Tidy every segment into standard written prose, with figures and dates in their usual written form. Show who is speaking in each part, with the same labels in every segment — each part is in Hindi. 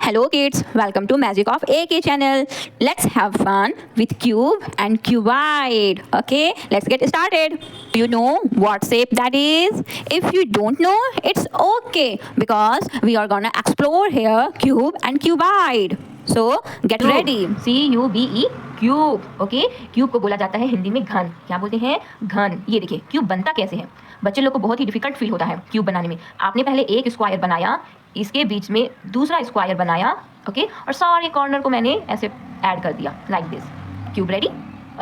Speaker 1: Hello kids, welcome to Magic of AK channel. Let's have fun with cube and cuboid. Okay, let's get started. Do you know what shape that is? If you don't know, it's okay because we are gonna explore here cube and cuboid. So get ready.
Speaker 2: CUBE cube. Okay, cube को बोला जाता है हिंदी में घन. क्या बोलते हैं? घन. ये देखिए क्यूब बनता कैसे है. बच्चे लोग को बहुत ही डिफिकल्ट फील होता है क्यूब बनाने में. आपने पहले एक स्क्वायर बनाया, इसके बीच में दूसरा स्क्वायर बनाया, ओके, और सारे कॉर्नर को मैंने ऐसे ऐड कर दिया like this. Cube ready.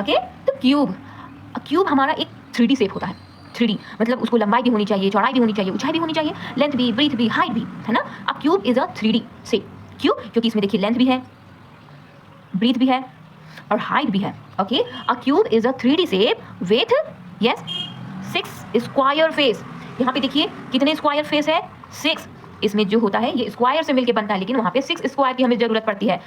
Speaker 2: Okay, तो क्यूब हमारा एक 3D शेप होता है. 3D मतलब उसको लंबाई भी होनी चाहिए, चौड़ाई भी होनी चाहिए, ऊंचाई भी होनी चाहिए, लेंथ भी, ब्रीथ भी, हाइट भी, है ना. अब cube is a 3D shape. क्यों? क्योंकि इसमें देखिए लेंथ भी है, ब्रीथ भी है और हाइट भी है. Okay, a cube is a 3D shape with yes 6 square face. यहाँ पे देखिए कितने स्क्वायर फेस है? 6. इसमें जो होता है ये स्क्वायर से मिलके बनता है, लेकिन वहाँ पे 6 स्क्वायर की हमें ज़रूरत पड़ती है.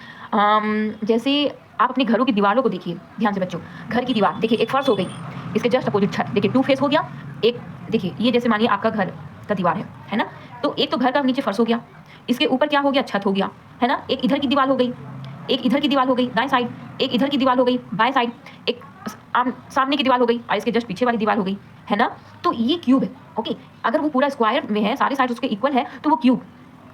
Speaker 2: जैसे आप अपने घरों की दीवारों को देखिए ध्यान से बच्चों. घर की दीवार देखिए, एक फर्श हो गई, इसके जस्ट अपोजिट छत देखिए 2 फेस हो गया. एक देखिए ये जैसे मानिए आपका घर का दीवार है ना. तो एक तो घर का नीचे फर्श हो गया, इसके ऊपर क्या हो गया? छत हो गया, है ना. एक इधर की दीवार हो गई, एक इधर की दीवार हो गई दाएं साइड, एक इधर की दीवार हो गई बाएं साइड, एक सामने की दीवार हो गई और इसके जस्ट पीछे वाली दीवार हो गई, है ना. तो ये क्यूब है. ओके, अगर वो पूरा स्क्वायर में है, सारे साइड उसके इक्वल है, तो वो क्यूब.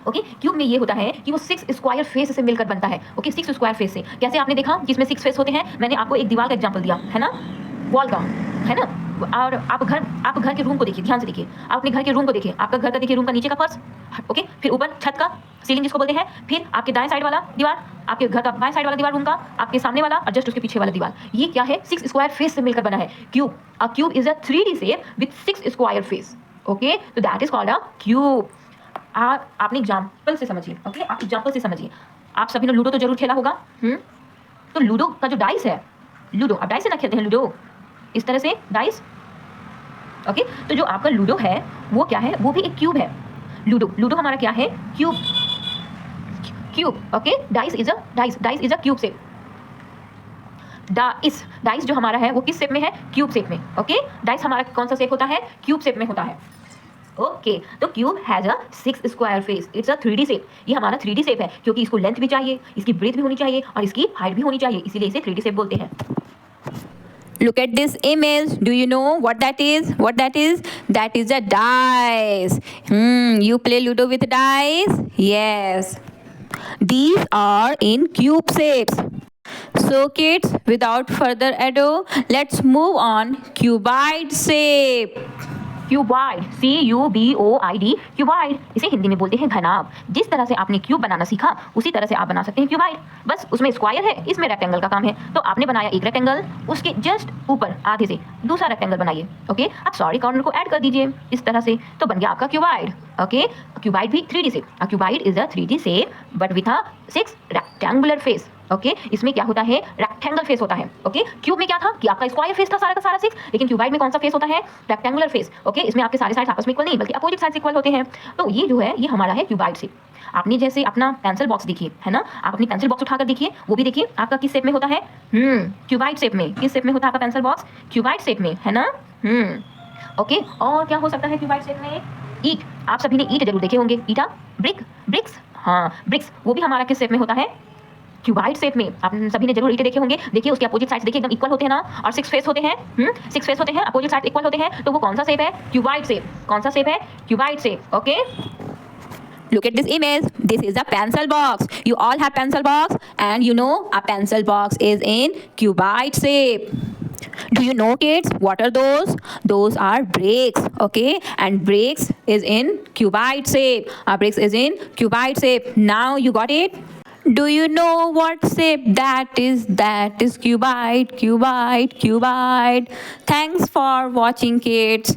Speaker 2: ओके, क्यूब में ये होता है कि वो 6 स्क्वायर फेस से मिलकर बनता है. ओके, 6 स्क्वायर फेस से. कैसे आपने देखा कि इसमें 6 फेस होते हैं? मैंने आपको एक दीवार का एग्जांपल दिया, है ना, वॉल का, है ना. और आप घर के रूम को देखिए, ध्यान से देखिए. आप अपने घर के रूम को देखिए, आपका घर का देखिए रूम का नीचे का फर्श, ओके, फिर ऊपर छत का सीलिंग जिसको बोलते हैं, फिर आपके दाएं साइड वाला दीवार, आपके घर का बाएं साइड वाला दीवार रूम का, आपके सामने वाला और जस्ट उसके पीछे वाला दीवार. ये क्या है? 6 स्क्वायर फेस से मिलकर बना है cube. A cube is a 3D shape with 6 square face. Okay, तो that is called a cube. आपने एग्जाम्पल से समझिए. ओके, आप एग्जाम्पल से समझिए. आप सभी ने लूडो तो जरूर खेला होगा. तो लूडो का जो डाइस है, लूडो आप डाइस से ना खेलते हैं, लूडो इस तरह से डाइस. ओके, तो जो आपका लूडो है वो क्या है? वो भी एक क्यूब है. लूडो हमारा क्या है? Cube. Okay, dice is a cube shape. Dice जो हमारा है वो किस शेप में है? क्यूब शेप में. ओके, डाइस हमारा कौन सा शेप होता है? क्यूब शेप में होता है. ओके, तो cube has a 6 square face. It's a 3D shape. ये हमारा 3D शेप है क्योंकि इसको लेंथ भी चाहिए, इसकी ब्रेथ भी होनी चाहिए और इसकी हाइट भी होनी चाहिए, इसीलिए इसे 3D शेप बोलते हैं.
Speaker 1: Look at this image. Do you know what that is? What that is? That is a dice. You play Ludo with dice? Yes. These are in cube shapes. So kids, without further ado, let's move on cuboid shape.
Speaker 2: Cuboid, CUBOID, cuboid. इसे हिंदी में बोलते हैं घनाभ. जिस तरह से आपने क्यूब बनाना सीखा उसी तरह से आप बना सकते हैं क्यूबॉइड. बस उसमें स्क्वायर है, इसमें रेक्टेंगल का काम है. तो आपने बनाया एक रेक्टेंगल, उसके जस्ट ऊपर आधे से दूसरा रेक्टेंगल बनाइए. ओके, आप सारे कॉर्नर को ऐड कर दीजिए इस तरह से, तो बन गया आपका क्यूबॉइड. ओके, क्यूबॉइड भी 3D shape. Cuboid is a 3D shape but with a 6 rectangular face. Okay, इसमें क्या होता है? रेक्टेंगल फेस होता है. ओके, क्यूब में क्या था कि आपका स्क्वायर फेस था सारा का सारा 6, लेकिन क्यूबॉइड में कौन सा फेस होता है? Rectangular face. ओके, इसमें आपके सारे साइड आपस में इक्वल नहीं बल्कि अपोजिट साइड इक्वल होते हैं. तो ये जो है ये हमारा है क्यूबॉइड शेप. आपने जैसे अपना पेंसिल बॉक्स देखिए, है ना, आप अपनी पेंसिल बॉक्स उठाकर देखिए, वो भी देखिए आपका किस शेप में होता है? क्यूबॉइड शेप में. किस शेप में होता है आपका पेंसिल बॉक्स? क्यूबॉइड शेप में, है ना. ओके, और क्या हो सकता है क्यूबॉइड शेप में? ईट. आप सभी ने ईट जरूर देखे होंगे. ईटा, ब्रिक्स. हाँ, ब्रिक्स वो भी हमारा किस शेप में होता है? क्यूबॉइड शेप में. आप सभी ने जरूर ईंटें देखे होंगे. देखिए उसके अपोजिट साइड्स देखिए एकदम इक्वल होते हैं ना, और 6 फेस होते हैं. 6 फेस होते हैं, अपोजिट साइड इक्वल होते हैं, तो वो कौन सा शेप है? Cuboid shape. कौन सा शेप है? Cuboid shape. Okay,
Speaker 1: Look at this image. This is a pencil box. You all have pencil box, and you know a pencil box is in cuboid shape. Do you know kids what are those? Those are bricks. Okay, and bricks is in cuboid shape. Bricks is in cuboid shape. Now you got it? Do you know what shape that is? That is cuboid. Thanks for watching kids.